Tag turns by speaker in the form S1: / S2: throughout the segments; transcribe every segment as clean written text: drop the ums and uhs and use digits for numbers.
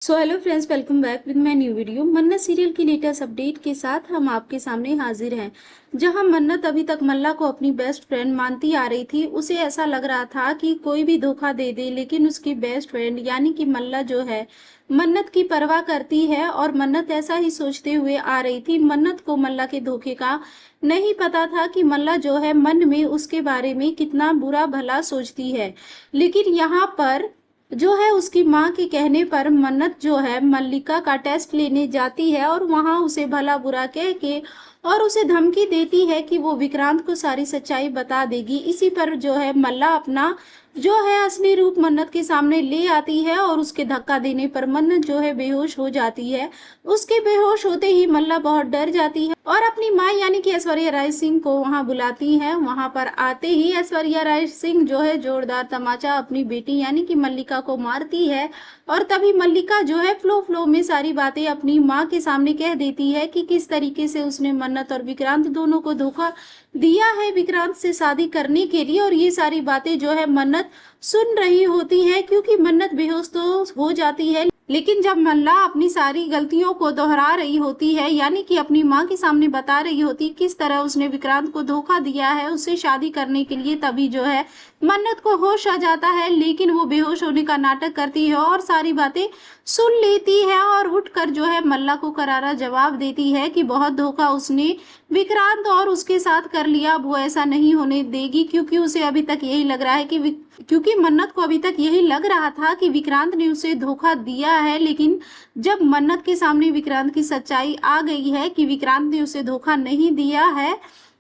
S1: So hello friends, welcome back with my new video. मन्नत serial की latest update के साथ हम आपके सामने हाजिर हैं। जहां मन्नत अभी तक मल्ला को अपनी बेस्ट फ्रेंड मानती आ रही थी, उसे ऐसा लग रहा था कि कोई भी धोखा दे दे, लेकिन उसकी बेस्ट फ्रेंड यानी कि मल्ला जो है मन्नत की परवाह करती है। और मन्नत ऐसा ही सोचते हुए आ रही थी। मन्नत को मल्ला के धोखे का नहीं पता था कि मल्ला जो है मन में उसके बारे में कितना बुरा भला सोचती है। लेकिन यहाँ पर जो है उसकी माँ के कहने पर मन्नत जो है मल्लिका का टेस्ट लेने जाती है और वहां उसे भला बुरा कह के और उसे धमकी देती है कि वो विक्रांत को सारी सच्चाई बता देगी। इसी पर जो है मल्ला अपना जो है असली रूप मन्नत के सामने ले आती है और उसके धक्का देने पर मन्नत जो है बेहोश हो जाती है। उसके बेहोश होते ही मल्ला बहुत डर जाती है और अपनी माँ यानी कि ऐश्वर्या राय सिंह को वहां बुलाती है। वहां पर आते ही ऐश्वर्या राय सिंह जो है जोरदार तमाचा अपनी बेटी यानी कि मल्लिका को मारती है। और तभी मल्लिका जो है फ्लो में सारी बातें अपनी माँ के सामने कह देती है कि किस तरीके से उसने मन्नत और विक्रांत दोनों को धोखा दिया है विक्रांत से शादी करने के लिए। और ये सारी बातें जो है मन्नत सुन रही होती है, क्योंकि मन्नत बेहोश तो हो जाती है, लेकिन जब मल्ला अपनी सारी गलतियों को दोहरा रही होती है यानी कि अपनी माँ के सामने बता रही होती किस तरह उसने विक्रांत को धोखा दिया है उससे शादी करने के लिए, तभी जो है मन्नत को होश आ जाता है। लेकिन वो बेहोश होने का नाटक करती है और सारी बातें सुन लेती है और उठकर जो है मल्ला को करारा जवाब देती है कि बहुत धोखा उसने विक्रांत और उसके साथ कर लिया। अब वो ऐसा नहीं होने देगी, क्योंकि उसे अभी तक यही लग रहा है कि क्योंकि मन्नत को अभी तक यही लग रहा था कि विक्रांत ने उसे धोखा दिया है। लेकिन जब मन्नत के सामने विक्रांत की सच्चाई आ गई है कि विक्रांत ने उसे धोखा नहीं दिया है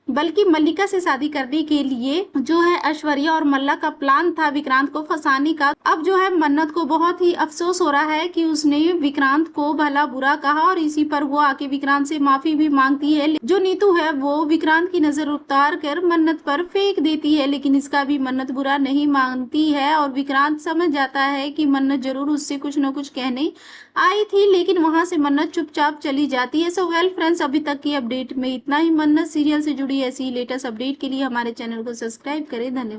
S1: बल्कि मल्लिका से शादी करने के लिए जो है ऐश्वर्या और मल्ला का प्लान था विक्रांत को फंसाने का, अब जो है मन्नत को बहुत ही अफसोस हो रहा है कि उसने विक्रांत को भला बुरा कहा। और इसी पर वो आके विक्रांत से माफी भी मांगती है। जो नीतू है वो विक्रांत की नजर उतार कर मन्नत पर फेंक देती है, लेकिन इसका भी मन्नत बुरा नहीं मानती है। और विक्रांत समझ जाता है कि मन्नत जरूर उससे कुछ न कुछ कहने आई थी, लेकिन वहां से मन्नत चुपचाप चली जाती है। सो वेल फ्रेंड्स, अभी तक की अपडेट में इतना ही। मन्नत सीरियल से जुड़ी ऐसी लेटेस्ट अपडेट के लिए हमारे चैनल को सब्सक्राइब करें। धन्यवाद।